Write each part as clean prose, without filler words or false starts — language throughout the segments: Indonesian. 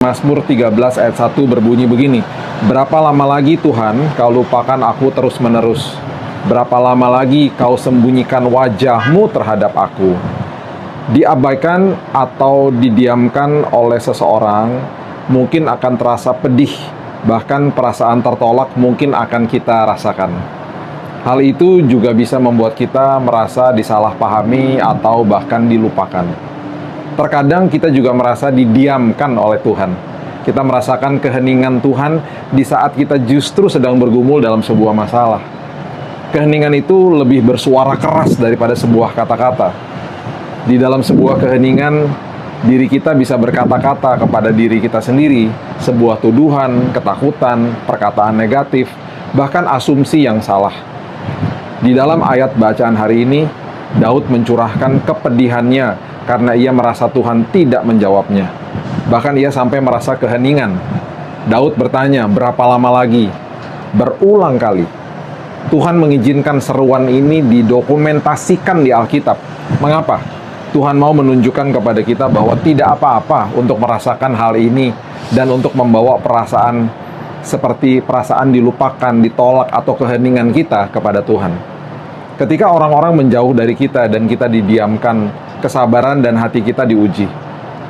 Mazmur 13 ayat 1 berbunyi begini, "Berapa lama lagi Tuhan kau lupakan aku terus-menerus? Berapa lama lagi kau sembunyikan wajah-Mu terhadap aku?" Diabaikan atau didiamkan oleh seseorang mungkin akan terasa pedih, bahkan perasaan tertolak mungkin akan kita rasakan. Hal itu juga bisa membuat kita merasa disalahpahami atau bahkan dilupakan. Terkadang kita juga merasa didiamkan oleh Tuhan. Kita merasakan keheningan Tuhan di saat kita justru sedang bergumul dalam sebuah masalah. Keheningan itu lebih bersuara keras daripada sebuah kata-kata. Di dalam sebuah keheningan, diri kita bisa berkata-kata kepada diri kita sendiri, sebuah tuduhan, ketakutan, perkataan negatif, bahkan asumsi yang salah. Di dalam ayat bacaan hari ini, Daud mencurahkan kepedihannya karena ia merasa Tuhan tidak menjawabnya. Bahkan ia sampai merasa keheningan. Daud bertanya, berapa lama lagi? Berulang kali. Tuhan mengizinkan seruan ini didokumentasikan di Alkitab. Mengapa? Tuhan mau menunjukkan kepada kita bahwa tidak apa-apa untuk merasakan hal ini dan untuk membawa perasaan seperti perasaan dilupakan, ditolak, atau keheningan kita kepada Tuhan. Ketika orang-orang menjauh dari kita dan kita didiamkan, kesabaran dan hati kita diuji.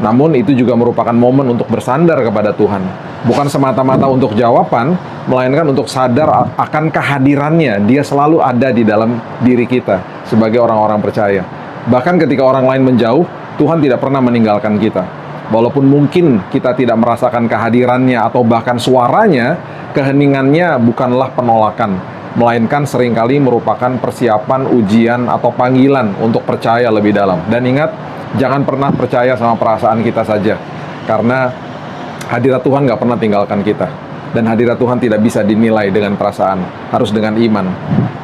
Namun itu juga merupakan momen untuk bersandar kepada Tuhan. Bukan semata-mata untuk jawaban, melainkan untuk sadar akan kehadirannya. Dia selalu ada di dalam diri kita sebagai orang-orang percaya. Bahkan ketika orang lain menjauh, Tuhan tidak pernah meninggalkan kita. Walaupun mungkin kita tidak merasakan kehadirannya atau bahkan suaranya, keheningannya bukanlah penolakan, melainkan seringkali merupakan persiapan, ujian, atau panggilan untuk percaya lebih dalam. Dan ingat, jangan pernah percaya sama perasaan kita saja, karena hadirat Tuhan gak pernah tinggalkan kita. Dan hadirat Tuhan tidak bisa dinilai dengan perasaan, harus dengan iman.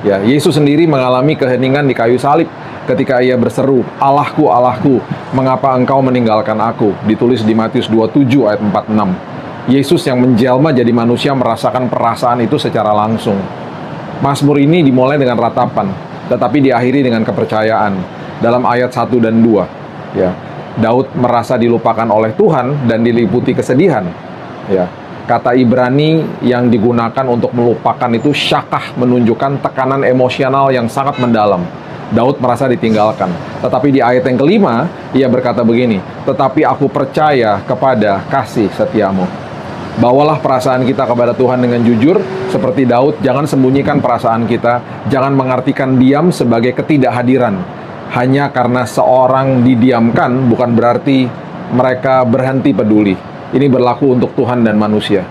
Ya, Yesus sendiri mengalami keheningan di kayu salib ketika ia berseru, "Allahku, Allahku, mengapa engkau meninggalkan aku?" Ditulis di Matius 27 ayat 46. Yesus yang menjelma jadi manusia merasakan perasaan itu secara langsung. Mazmur ini dimulai dengan ratapan, tetapi diakhiri dengan kepercayaan. Dalam ayat 1 dan 2, ya, Daud merasa dilupakan oleh Tuhan dan diliputi kesedihan. Ya, kata Ibrani yang digunakan untuk melupakan itu syakah, menunjukkan tekanan emosional yang sangat mendalam. Daud merasa ditinggalkan. Tetapi di ayat yang kelima, ia berkata begini, "Tetapi aku percaya kepada kasih setiamu." Bawalah perasaan kita kepada Tuhan dengan jujur, seperti Daud. Jangan sembunyikan perasaan kita, jangan mengartikan diam sebagai ketidakhadiran. Hanya karena seorang didiamkan, bukan berarti mereka berhenti peduli. Ini berlaku untuk Tuhan dan manusia.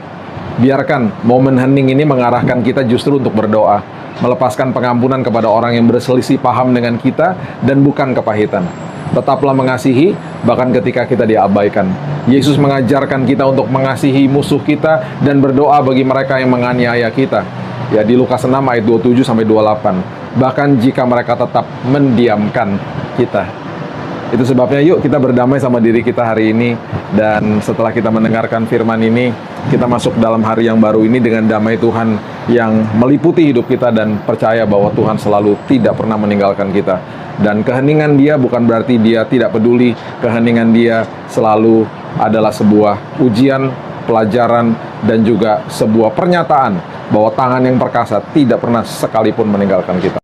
Biarkan momen hening ini mengarahkan kita justru untuk berdoa, melepaskan pengampunan kepada orang yang berselisih paham dengan kita, dan bukan kepahitan. Tetaplah mengasihi, bahkan ketika kita diabaikan. Yesus mengajarkan kita untuk mengasihi musuh kita dan berdoa bagi mereka yang menganiaya kita. Ya, di Lukas 6 ayat 27-28. Bahkan jika mereka tetap mendiamkan kita. Itu sebabnya yuk kita berdamai sama diri kita hari ini. Dan setelah kita mendengarkan firman ini, kita masuk dalam hari yang baru ini dengan damai Tuhan yang meliputi hidup kita, dan percaya bahwa Tuhan selalu tidak pernah meninggalkan kita. Dan keheningan Dia bukan berarti Dia tidak peduli. Keheningan Dia selalu adalah sebuah ujian, pelajaran, dan juga sebuah pernyataan bahwa tangan yang perkasa tidak pernah sekalipun meninggalkan kita.